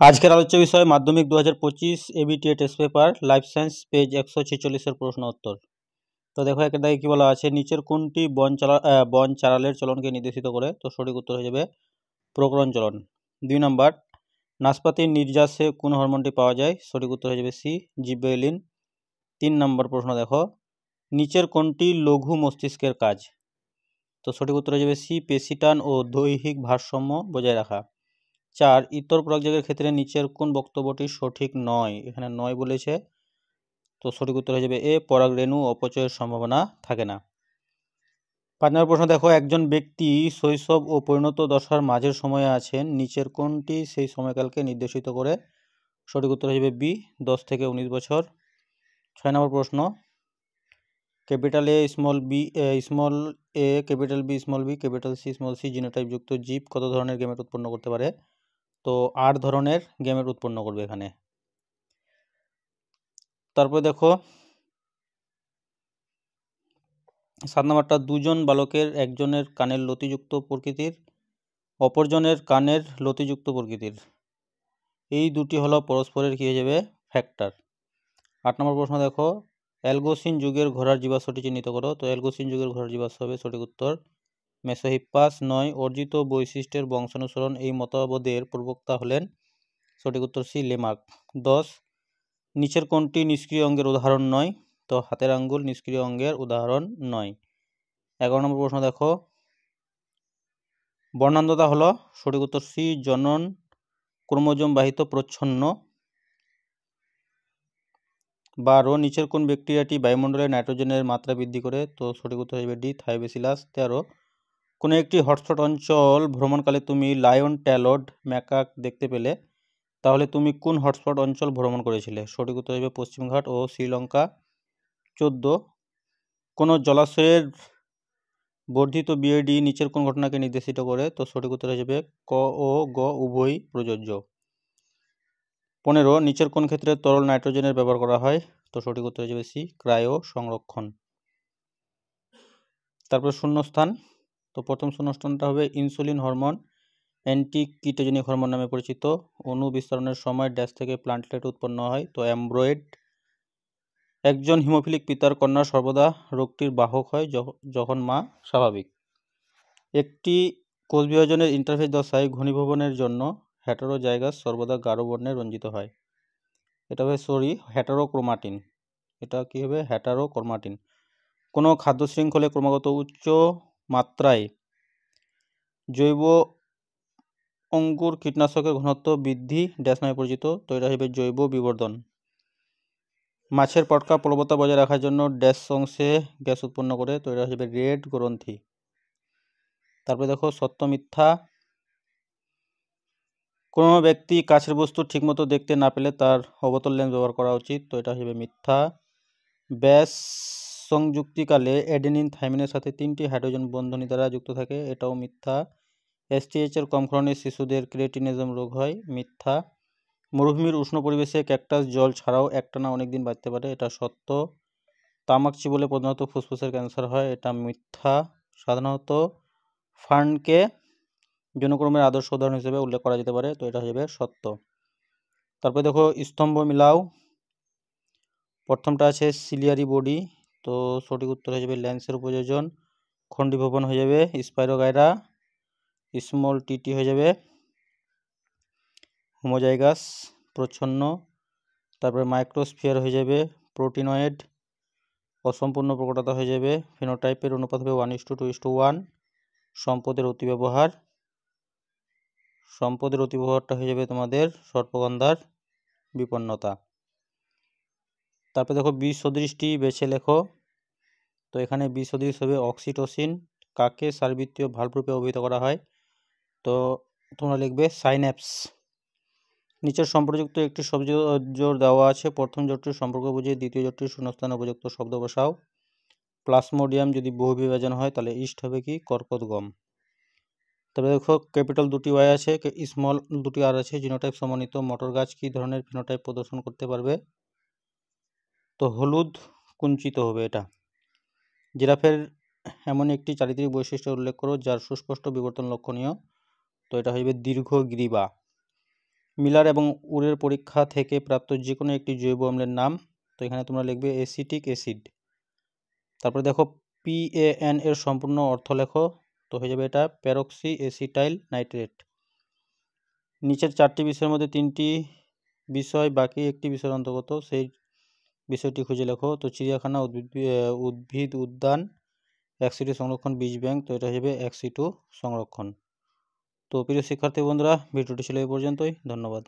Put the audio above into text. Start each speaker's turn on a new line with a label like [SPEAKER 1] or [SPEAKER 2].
[SPEAKER 1] আজকের আলোচ্য বিষয় মাধ্যমিক 2025 ABTA test paper life science page 146-এর প্রশ্ন উত্তর। তো দেখো একের দাগে কি বলা আছে, নিচের কোনটি বন চারালের চলনকে নির্দেশিত করে? তো সঠিক উত্তর হয়ে যাবে প্রকরণ চলন। 2 নম্বর, নাশপাতির নির্যাসে কোন হরমোনটি পাওয়া যায়? সঠিক উত্তর হয়ে যাবে সি, জিব্রেলিন। 3 নম্বর প্রশ্ন দেখো, নিচের কোনটি লঘু মস্তিষ্কের কাজ? তো সঠিক উত্তর হয়ে যাবে সি, পেশিটান ও দৈহিক ভারসাম্য বজায় রাখা। 4, ইতর পরাগযোগের ক্ষেত্রে নিচের কোন বক্তব্যটি সঠিক নয়? এখানে নয় বলেছে, তো সঠিক উত্তর হয়ে যাবে এ, পরাগরেণু অপচয়ের সম্ভাবনা থাকে না। 5 নম্বর প্রশ্ন দেখো, একজন ব্যক্তি শৈশব ও পরিণত দশার মাঝের সময়ে আছেন, নিচের কোনটি সেই সময়কালকে নির্দেশিত করে? সঠিক উত্তর হয়ে যাবে বি, 10 থেকে 19 বছর। 6 নম্বর প্রশ্ন, capital A small B small A, capital B small B, capital C small C জিনোটাইপযুক্ত জীব কত ধরনের গেমেট উৎপন্ন করতে পারে? তো 8 ধরনের গেমেট উৎপন্ন করবে এখানে। তারপরে দেখো 7 নম্বরটা, দুজন বালকের একজনের কানের লতিযুক্ত প্রকৃতির, অপরজনের কানের লতিযুক্ত প্রকৃতির, এই দুটি হলো পরস্পরের কি হয়ে যাবে ফ্যাক্টর। 8 নম্বর প্রশ্ন দেখো, অ্যালগোসিন যুগের ঘোড়ার জীবাশ্মটি চিহ্নিত করো। তো অ্যালগোসিন যুগের ঘোড়ার জীবাশ্ম হবে সঠিক উত্তর মেসোহিপ্পাস। 9, অর্জিত বৈশিষ্ট্যের বংশানুসরণ, এই মতবাদের প্রবক্তা হলেন? সঠিক উত্তর সি, লেমার্ক। 10, নিচের কোনটি নিষ্ক্রিয় অঙ্গের উদাহরণ নয়? তো হাতের আঙ্গুল নিষ্ক্রিয় অঙ্গের উদাহরণ নয়। 11 নম্বর প্রশ্ন দেখো, বর্ণান্ধতা হলো? সঠিক উত্তর সি, জনন ক্রোমোজোম বাহিত প্রচ্ছন্ন। 12, নিচের কোন ব্যাকটেরিয়াটি বায়ুমণ্ডলে নাইট্রোজেনের মাত্রা বৃদ্ধি করে? তো সঠিক উত্তর হবে ডি, থায়োবেসিলাস। 13, কোনো একটি হটস্পট অঞ্চল ভ্রমণকালে তুমি লায়ন ট্যালড ম্যাকাক দেখতে পেলে, তাহলে তুমি কোন হটস্পট অঞ্চল ভ্রমণ করেছিলে? সঠিক উত্তর হবে পশ্চিমঘাট ও শ্রীলঙ্কা। 14, কোনো জলাশয়ের বর্ধিত বিএডি নিচের কোন ঘটনাকে নির্দেশিত করে? তো সঠিক উত্তর হয়ে যাবে ক ও গ উভয়ই প্রযোজ্য। 15, নিচের কোন ক্ষেত্রে তরল নাইট্রোজেনের ব্যবহার করা হয়? তো সঠিক উত্তর হয়ে যাবে সি, ক্রায়ো সংরক্ষণ। তারপর শূন্যস্থান, তো প্রথম শূন্যস্থানটা হবে insulin hormone anti ketogenic hormone নামে পরিচিত, অণু বিস্তরণের সময় ড্যাশ থেকে প্লান্টলেট উৎপন্ন হয়? তো অ্যামব্রয়েড। একজন হিমোফিলিক পিতার কন্যা সর্বদা রোগটির বাহক হয় যখন মা স্বাভাবিক। একটি কোষ বিভাজনের ইন্টারফেজ দশায় ঘনীভবনের জন্য হেটারোজাইগাস সর্বদা গাঢ় বর্ণে রঞ্জিত হয়। এটা হবে হেটারোক্রোমাটিন। এটা কি হবে হেটারোক্রোমাটিন। কোনো খাদ্য শৃঙ্খলে ক্রমাগত উচ্চ মাত্রায় জৈব অঙ্কুর কীটনাশকের ঘনত্ব বৃদ্ধি ড্যাশ নামে পরিচিত। তো এটা হবে জৈব বিবর্ধন। মাছের পটকা প্লবতা বজায় রাখার জন্য ড্যাশ অংশে গ্যাস উৎপন্ন করে? তো এটা হবে রেড গ্রন্থি। তারপরে দেখো সত্য মিথ্যা, কোনো ব্যক্তি কাছের বস্তু ঠিকমতো দেখতে না পেলে তার অবতল লেন্স ব্যবহার করা উচিত? তো এটা হবে মিথ্যা। ব্যাস সংযুক্তিকালে অ্যাডেনিন থাইমিনের সাথে 3টি হাইড্রোজেন বন্ধনী দ্বারা যুক্ত থাকে? এটাও মিথ্যা। এসটিএইচ এর কম ক্ষরণে শিশুদের ক্রিয়েটিনিজম রোগ হয়? মিথ্যা। মরুভূমির উষ্ণ পরিবেশে ক্যাকটাস জল ছাড়াও একটানা অনেকদিন বাঁচতে পারে? এটা সত্য। তামাক চিবোলে প্রধানত ফুসফুসের ক্যান্সার হয়? এটা মিথ্যা। সাধারণত ফার্নকে যৌনকর্মের আদর্শ উদাহরণ হিসেবে উল্লেখ করা যেতে পারে? তো এটা হয়ে যাবে সত্য। তারপরে দেখো স্তম্ভ মিলাও, প্রথমটা আছে সিলিয়ারি বডি, তো সঠিক উত্তর হয়ে যাবে ল্যান্সের উপযোজন। খণ্ডীভবন হয়ে যাবে স্পাইরোগাইরা, স্মল টিটি হয়ে যাবে হোমোজাইগাস প্রচ্ছন্ন। তারপরে মাইক্রোস্ফিয়ার হয়ে যাবে প্রোটিনয়েড, অসম্পূর্ণ প্রকটতা হয়ে যাবে ফিনোটাইপের অনুপাত হবে 1:2:1। সম্পদের অতিব্যবহারটা হয়ে যাবে তোমাদের সর্পগন্ধার বিপন্নতা। তারপরে দেখো বিষ সদৃশটি বেছে লেখো, তো এখানে বিষ সদৃশ হবে অক্সিটোসিন। কাকে সারবৃত্তীয় ভালভ রূপে অভিহিত করা হয়? তো তোমরা লিখবে সাইন্যাপস। নিচের সম্পর্কযুক্ত একটি শব্দ জোড় দেওয়া আছে, প্রথম জোড়টির সম্পর্ক বুঝিয়ে দ্বিতীয় জোড়টির শূন্যস্থানে উপযুক্ত শব্দ বসাও। প্লাসমোডিয়াম যদি বহু বিভাজন হয় তাহলে ইস্ট হবে কি কর্কট গম। তবে দেখো ক্যাপিটাল দুটি ওয়াই আছে, স্মল দুটি আর আছে, জিনোটাইপ সমন্বিত মটর গাছ কি ধরনের ফিনোটাইপ প্রদর্শন করতে পারবে? তো হলুদ কুঞ্চিত হবে এটা। জিরাফের এমন একটি চারিত্রিক বৈশিষ্ট্য উল্লেখ করো যার সুস্পষ্ট বিবর্তন লক্ষণীয়? তো এটা হইবে দীর্ঘ গ্রীবা। মিলার এবং উরের পরীক্ষা থেকে প্রাপ্ত যে কোনো একটি জৈব অম্লের নাম। তো এখানে তোমরা লিখবে অ্যাসিটিক অ্যাসিড। তারপরে দেখো PAN এর সম্পূর্ণ অর্থ লেখো। তো হয়ে যাবে এটা প্যারক্সি অ্যাসিটাইল নাইট্রেট। নিচের 4টি বিষয়ের মধ্যে 3টি বিষয় বাকি একটি বিষয়ের অন্তর্গত, সেই বিষয়টি খুঁজে লেখো। তো চিড়িয়াখানা, উদ্ভিদ উদ্যান, এক-সিটু সংরক্ষণ, বীজ ব্যাংক। তো এটা হবে এক-সিটু সংরক্ষণ। তো প্রিয় শিক্ষার্থী বন্ধুরা, ভিডিওটি ছিল এই পর্যন্তই। ধন্যবাদ।